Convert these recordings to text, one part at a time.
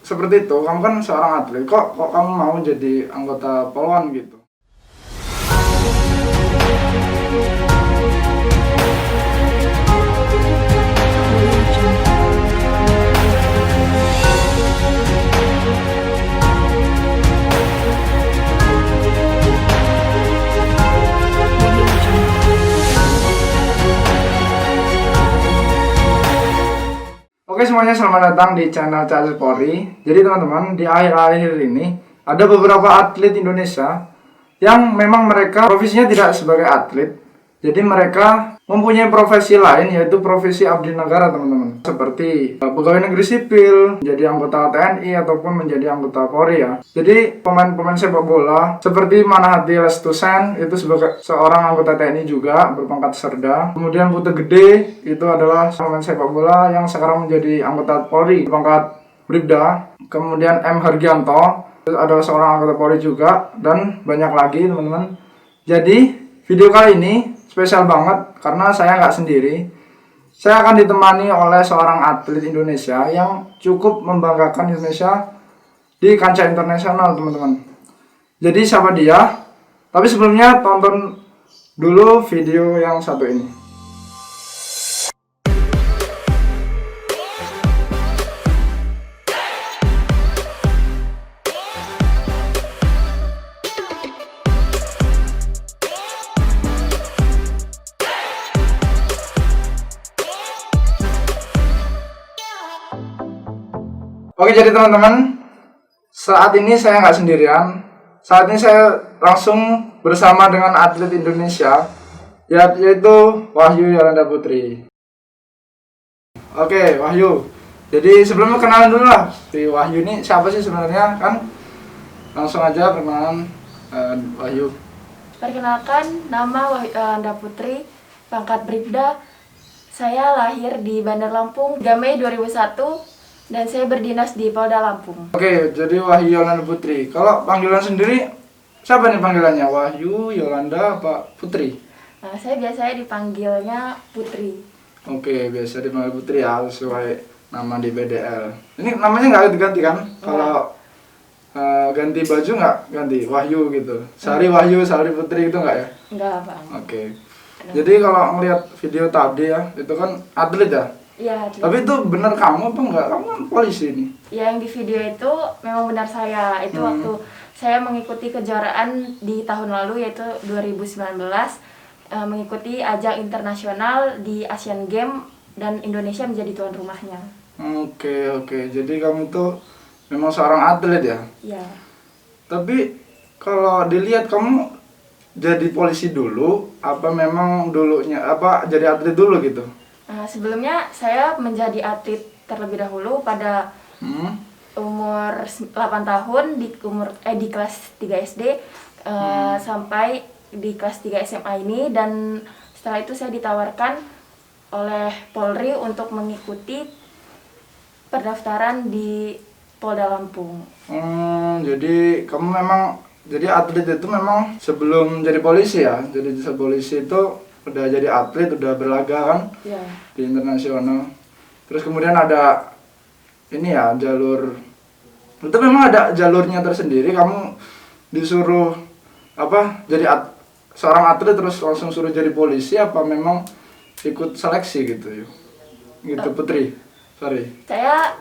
seperti itu, kamu kan seorang atlet, kok kamu mau jadi anggota Polwan gitu? Oke semuanya, selamat datang di channel Cacis Polri. Jadi teman-teman, di akhir-akhir ini ada beberapa atlet Indonesia yang memang mereka profesinya tidak sebagai atlet. Jadi mereka mempunyai profesi lain, yaitu profesi abdi negara teman-teman. Seperti pegawai negeri sipil, menjadi anggota TNI ataupun menjadi anggota Polri ya. Jadi pemain-pemain sepak bola seperti Manahati Lestusen itu sebagai seorang anggota TNI juga berpangkat Serda. Kemudian Putih Gede itu adalah pemain sepak bola yang sekarang menjadi anggota Polri berpangkat Bribda. Kemudian M. Hargianto adalah seorang anggota Polri juga, dan banyak lagi teman-teman. Jadi video kali ini spesial banget karena saya nggak sendiri. Saya akan ditemani oleh seorang atlet Indonesia yang cukup membanggakan Indonesia di kancah internasional teman-teman. Jadi siapa dia? Tapi sebelumnya tonton dulu video yang satu ini. Oke, jadi teman-teman, saat ini saya nggak sendirian. Saat ini saya langsung bersama dengan atlet Indonesia, yaitu Wahyu Yolanda Putri. Oke, Wahyu. Jadi sebelumnya kenalan dulu lah, si Wahyu ini siapa sih sebenarnya kan? Langsung aja perkenalan, Wahyu. Perkenalkan, nama Wahyu Yolanda Putri, pangkat Bribda. Saya lahir di Bandar Lampung 3 Mei 2001. Dan saya berdinas di Polda Lampung. Oke, jadi Wahyu Yolanda Putri. Kalau panggilan sendiri, siapa nih panggilannya? Wahyu, Yolanda, apa Putri? Nah, saya biasanya dipanggilnya Putri. Oke, biasa dipanggil Putri ya, sesuai nama di BDL. Ini namanya nggak diganti kan? Kalau ganti baju nggak ganti, Wahyu gitu. Sehari Wahyu, sehari Putri itu nggak ya? Enggak, Bang. Oke. Jadi kalau ngelihat video tadi ya, itu kan atlet ya? Iya. Tapi itu bener kamu apa enggak? Kamu kan polisi nih. Ya, yang di video itu memang benar saya. Itu waktu saya mengikuti kejuaraan di tahun lalu, yaitu 2019, mengikuti ajang internasional di Asian Games dan Indonesia menjadi tuan rumahnya. Oke. Jadi kamu tuh memang seorang atlet ya? Iya. Tapi kalau dilihat kamu jadi polisi dulu, apa memang dulunya apa jadi atlet dulu gitu? Nah, sebelumnya saya menjadi atlet terlebih dahulu pada umur 8 tahun di kelas 3 SD sampai di kelas 3 SMA ini, dan setelah itu saya ditawarkan oleh Polri untuk mengikuti pendaftaran di Polda Lampung. Jadi kamu memang jadi atlet itu memang sebelum jadi polisi ya? Jadi polisi itu udah jadi atlet, udah berlaga kan? Ya. Di internasional. Terus kemudian ada ini ya, jalur itu memang ada jalurnya tersendiri. Kamu disuruh apa jadi seorang atlet terus langsung suruh jadi polisi, apa memang ikut seleksi gitu yuk? Gitu Putri. Sorry. Saya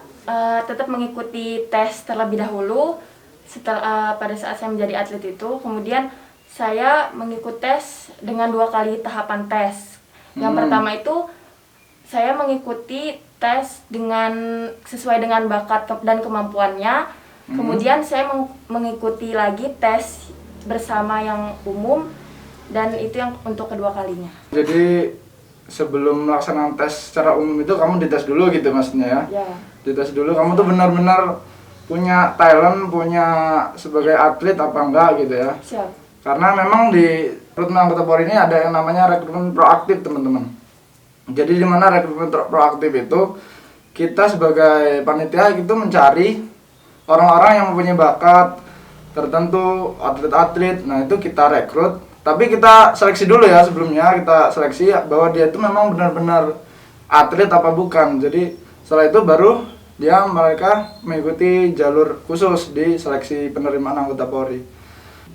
tetap mengikuti tes terlebih dahulu setelah pada saat saya menjadi atlet itu. Kemudian saya mengikuti tes dengan 2 kali tahapan tes. Yang pertama itu saya mengikuti tes sesuai dengan bakat dan kemampuannya. Kemudian saya mengikuti lagi tes bersama yang umum, dan itu yang untuk kedua kalinya. Jadi sebelum melaksanakan tes secara umum itu kamu dites dulu gitu maksudnya ya? Ya. Dites dulu kamu tuh benar-benar punya talent, punya sebagai atlet apa enggak gitu ya? Siap. Karena memang di rekrutmen anggota Polri ini ada yang namanya rekrutmen proaktif teman-teman. Jadi di mana rekrutmen proaktif itu kita sebagai panitia itu mencari orang-orang yang mempunyai bakat tertentu, atlet-atlet. Nah itu kita rekrut. Tapi kita seleksi dulu ya sebelumnya, kita seleksi bahwa dia itu memang benar-benar atlet apa bukan. Jadi setelah itu baru mereka mengikuti jalur khusus di seleksi penerimaan anggota Polri.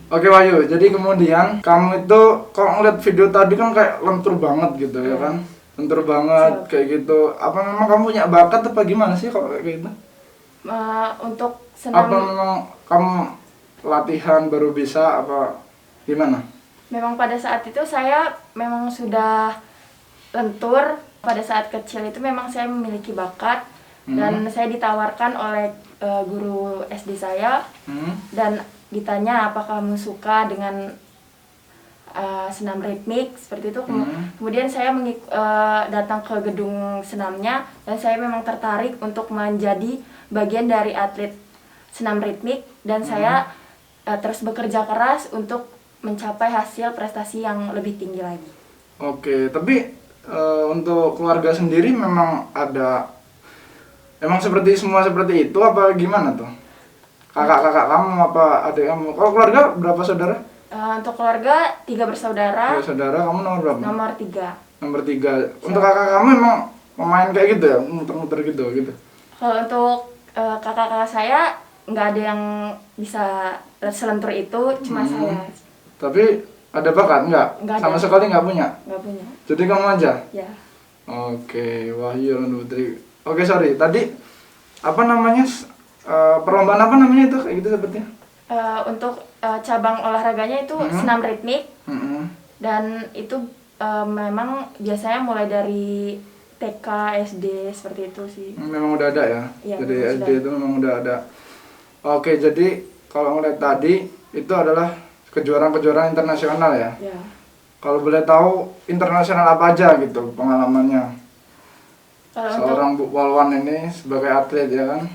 Oke Wahyu, jadi kemudian kamu itu kalau ngeliat video tadi kan kayak lentur banget gitu ya kan? Lentur banget kayak gitu. Apa memang kamu punya bakat apa gimana sih kalau kayak gitu? Untuk Apa senam memang kamu latihan baru bisa apa gimana? memang pada saat itu saya memang sudah lentur. Pada saat kecil itu memang saya memiliki bakat dan saya ditawarkan oleh guru SD saya dan ditanya apakah kamu suka dengan senam ritmik seperti itu. Kemudian saya datang ke gedung senamnya dan saya memang tertarik untuk menjadi bagian dari atlet senam ritmik dan saya terus bekerja keras untuk mencapai hasil prestasi yang lebih tinggi lagi. Oke, tapi untuk keluarga sendiri memang emang semua seperti itu apa gimana tuh? Kakak-kakak kamu apa adik kamu? Kalau keluarga berapa saudara? Untuk keluarga 3 bersaudara. 3 saudara, kamu nomor berapa? Nomor 3. Nomor 3. Untuk kakak kamu emang pemain kayak gitu ya, muter-muter gitu. Kalau untuk kakak-kakak saya nggak ada yang bisa selentur itu, cuma saya. Tapi ada bakat nggak? Nggak ada. Sama sekali nggak punya? Nggak punya. Jadi kamu aja? Ya. Oke, Wahyu Putri. Oke, sorry. Tadi apa namanya? Perlombaan apa namanya itu? Kayak gitu sepertinya? Untuk cabang olahraganya itu senam ritmik. Dan itu memang biasanya mulai dari TK, SD seperti itu sih. Memang udah ada ya? Iya, Jadi memang SD sudah. itu memang udah ada. Oke, jadi kalau ngeliat tadi itu adalah kejuaraan-kejuaraan internasional ya? Ya. Kalau boleh tahu internasional apa aja gitu pengalamannya? Kalau Seorang Bu Polwan ini sebagai atlet ya kan?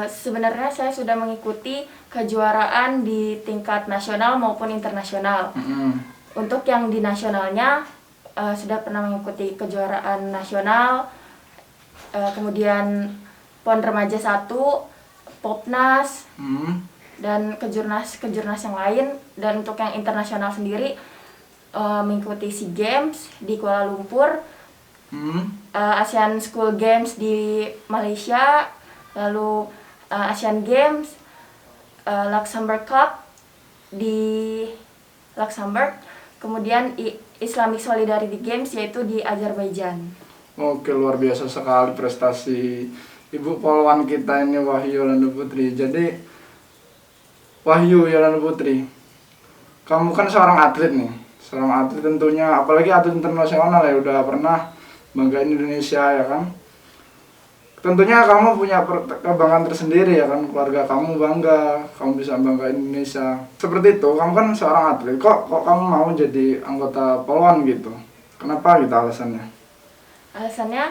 sebenarnya saya sudah mengikuti kejuaraan di tingkat nasional maupun internasional. Untuk yang di nasionalnya sudah pernah mengikuti kejuaraan nasional, kemudian PON Remaja 1, Popnas, dan kejurnas yang lain. Dan untuk yang internasional sendiri mengikuti SEA Games di Kuala Lumpur, Asian School Games di Malaysia, lalu Asian Games, Luxembourg Cup di Luxembourg, kemudian Islamic Solidarity Games yaitu di Azerbaijan. Oke, luar biasa sekali prestasi Ibu Polwan kita ini, Wahyu Yolanda Putri. Jadi Wahyu Yolanda Putri, kamu kan seorang atlet nih, seorang atlet tentunya, apalagi atlet internasional ya, udah pernah banggain Indonesia ya kan. Tentunya kamu punya kebanggaan tersendiri ya kan, keluarga kamu bangga, kamu bisa banggain Indonesia. Seperti itu, kamu kan seorang atlet, kok kamu mau jadi anggota Polwan gitu? Kenapa gitu alasannya? Alasannya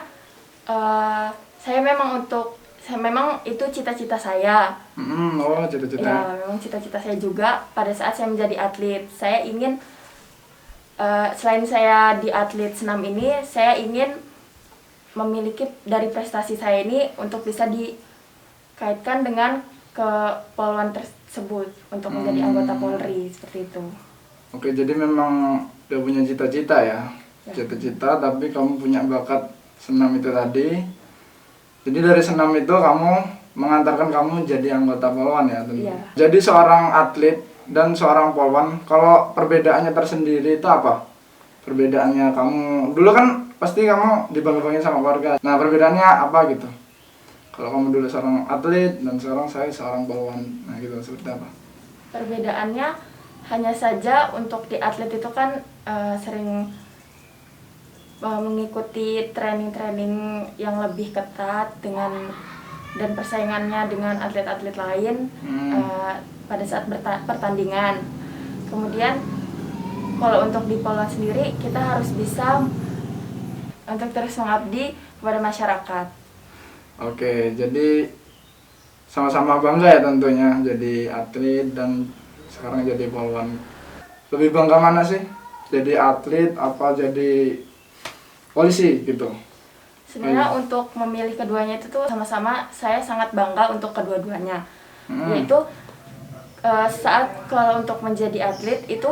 saya memang itu cita-cita saya. Oh, cita-cita. Ya, memang cita-cita saya juga pada saat saya menjadi atlet. Saya ingin selain saya di atlet senam ini, saya ingin memiliki dari prestasi saya ini untuk bisa dikaitkan dengan kepolwan tersebut untuk menjadi anggota Polri seperti itu. Oke, jadi memang udah punya cita-cita ya, cita-cita, tapi kamu punya bakat senam itu tadi. Jadi dari senam itu kamu mengantarkan kamu jadi anggota Polwan ya tentu. Iya. Jadi seorang atlet dan seorang Polwan, kalau perbedaannya tersendiri itu apa? Perbedaannya kamu dulu kan pasti kamu dibangga-banggain sama keluarga. Nah, perbedaannya apa gitu? Kalau kamu dulu seorang atlet dan sekarang saya seorang Polwan. Nah, gitu seperti apa? Perbedaannya hanya saja untuk di atlet itu kan sering mengikuti training-training yang lebih ketat dan persaingannya dengan atlet-atlet lain pada saat pertandingan. Kemudian kalau untuk di Polwan sendiri kita harus bisa untuk terus mengabdi kepada masyarakat. Oke, jadi sama-sama bangga ya tentunya jadi atlet dan sekarang jadi Polwan. Lebih bangga mana sih? Jadi atlet apa jadi polisi gitu? Sebenarnya untuk memilih keduanya itu tuh sama-sama saya sangat bangga untuk kedua-duanya. Yaitu saat kalau untuk menjadi atlet itu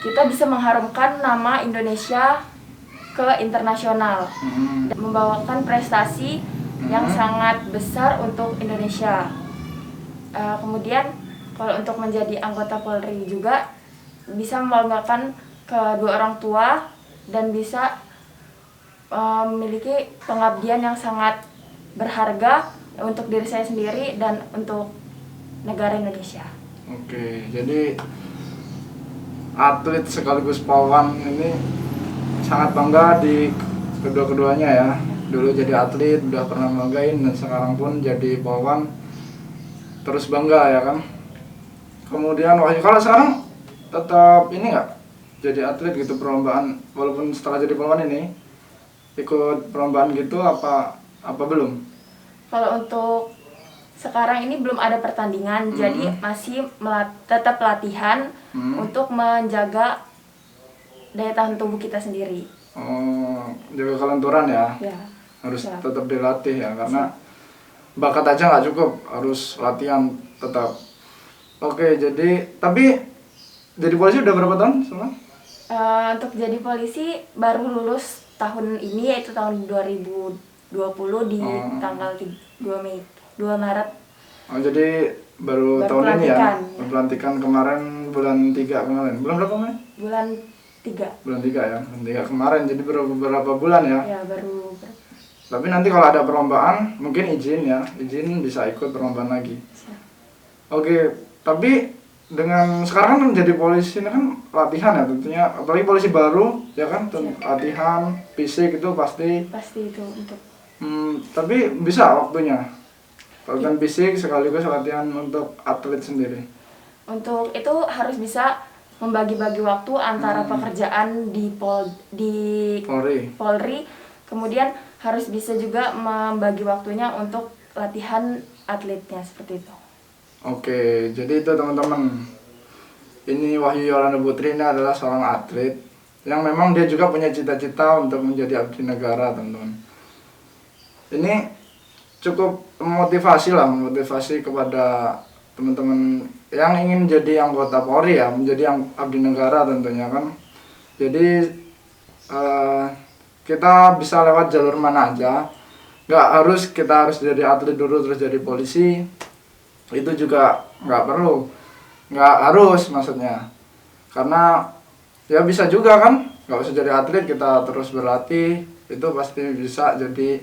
kita bisa mengharumkan nama Indonesia ke internasional, dan membawakan prestasi yang sangat besar untuk Indonesia. Kemudian kalau untuk menjadi anggota Polri juga bisa membanggakan kedua orang tua dan bisa memiliki pengabdian yang sangat berharga untuk diri saya sendiri dan untuk negara Indonesia. Oke, jadi atlet sekaligus polwan ini sangat bangga di kedua-keduanya ya. Dulu jadi atlet, udah pernah banggain, dan sekarang pun jadi polwan terus bangga ya kan. Kemudian Wahyu, kalau sekarang tetap ini nggak jadi atlet gitu, perlombaan walaupun setelah jadi polwan ini ikut perlombaan gitu apa belum? Kalau untuk sekarang ini belum ada pertandingan, jadi masih tetap latihan untuk menjaga daya tahan tubuh kita sendiri. Oh, jaga kelenturan ya? Ya. Harus Ya. tetap dilatih ya, karena bakat aja nggak cukup, harus latihan tetap. Oke, jadi tapi jadi polisi udah berapa tahun semua? Untuk jadi polisi baru lulus tahun ini, yaitu tahun 2020 di tanggal 2 Maret. Oh, jadi baru tahun ini ya? pelantikan, ya. Pelantikan kemarin bulan 3 kemarin. Bulan berapa kemarin? Bulan 3. Bulan 3 ya? Bulan 3 kemarin, jadi beberapa bulan ya? Ya, baru. Tapi nanti kalau ada perlombaan, mungkin izin ya? Izin bisa ikut perlombaan lagi. Oke, tapi dengan sekarang kan menjadi polisi ini kan latihan ya tentunya, apalagi polisi baru ya kan, latihan fisik itu pasti Pasti itu untuk tapi bisa waktunya latihan fisik sekaligus latihan untuk atlet sendiri. Untuk itu harus bisa membagi-bagi waktu antara pekerjaan di Polri, kemudian harus bisa juga membagi waktunya untuk latihan atletnya seperti itu. Oke, jadi itu teman-teman. Ini Wahyu Yolanda Putri ini adalah seorang atlet yang memang dia juga punya cita-cita untuk menjadi abdi negara, teman-teman. Ini cukup memotivasi kepada teman-teman yang ingin jadi anggota Polri ya, menjadi abdi negara tentunya kan. Jadi kita bisa lewat jalur mana aja, kita harus jadi atlet dulu terus jadi polisi. Itu juga nggak harus maksudnya, karena ya bisa juga kan, nggak usah jadi atlet, kita terus berlatih, itu pasti bisa jadi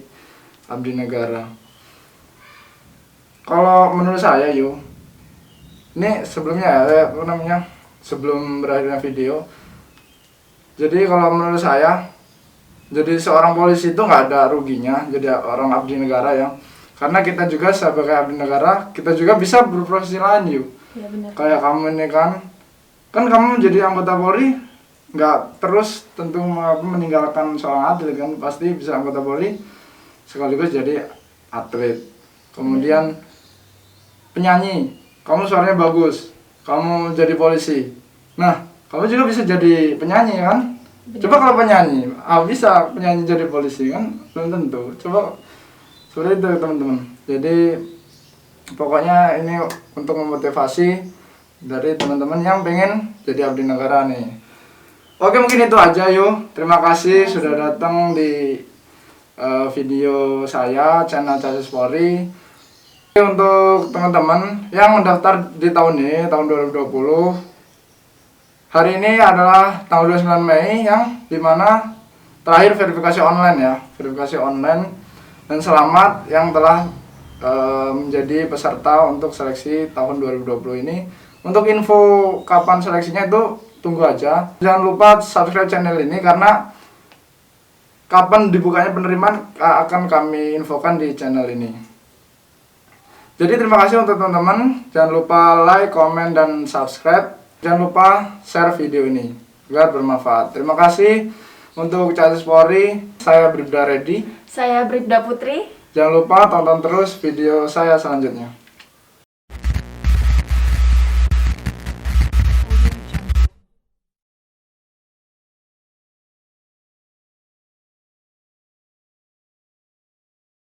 abdi negara. Kalau menurut saya ini sebelumnya sebelum berakhirnya video, jadi kalau menurut saya jadi seorang polisi itu nggak ada ruginya jadi orang abdi negara ya. Karena kita juga sebagai abdi negara, kita juga bisa berprofesi lain Ya, benar. Kayak kamu ini kan kamu jadi anggota Polri, nggak terus tentu meninggalkan seorang atlet kan, pasti bisa anggota Polri sekaligus jadi atlet. Kemudian penyanyi, kamu suaranya bagus, kamu jadi polisi. Nah, kamu juga bisa jadi penyanyi kan? Benar. Coba kalau penyanyi, bisa penyanyi jadi polisi kan? Belum tentu. Coba seperti itu teman-teman. Jadi pokoknya ini untuk memotivasi dari teman-teman yang pengen jadi abdi negara nih. Oke, mungkin itu aja Terima kasih sudah datang di video saya, channel Casis Polri. Untuk teman-teman yang mendaftar di tahun ini, tahun 2020, hari ini adalah tanggal 29 Mei yang dimana terakhir verifikasi online ya, verifikasi online. Dan selamat yang telah menjadi peserta untuk seleksi tahun 2020 ini. Untuk info kapan seleksinya itu tunggu aja. Jangan lupa subscribe channel ini karena kapan dibukanya penerimaan akan kami infokan di channel ini. Jadi terima kasih untuk teman-teman. Jangan lupa like, komen, dan subscribe. Jangan lupa share video ini agar bermanfaat. Terima kasih untuk Casis Polri. Saya Bribda Reddy. Saya Bribda Putri. Jangan lupa tonton terus video saya selanjutnya.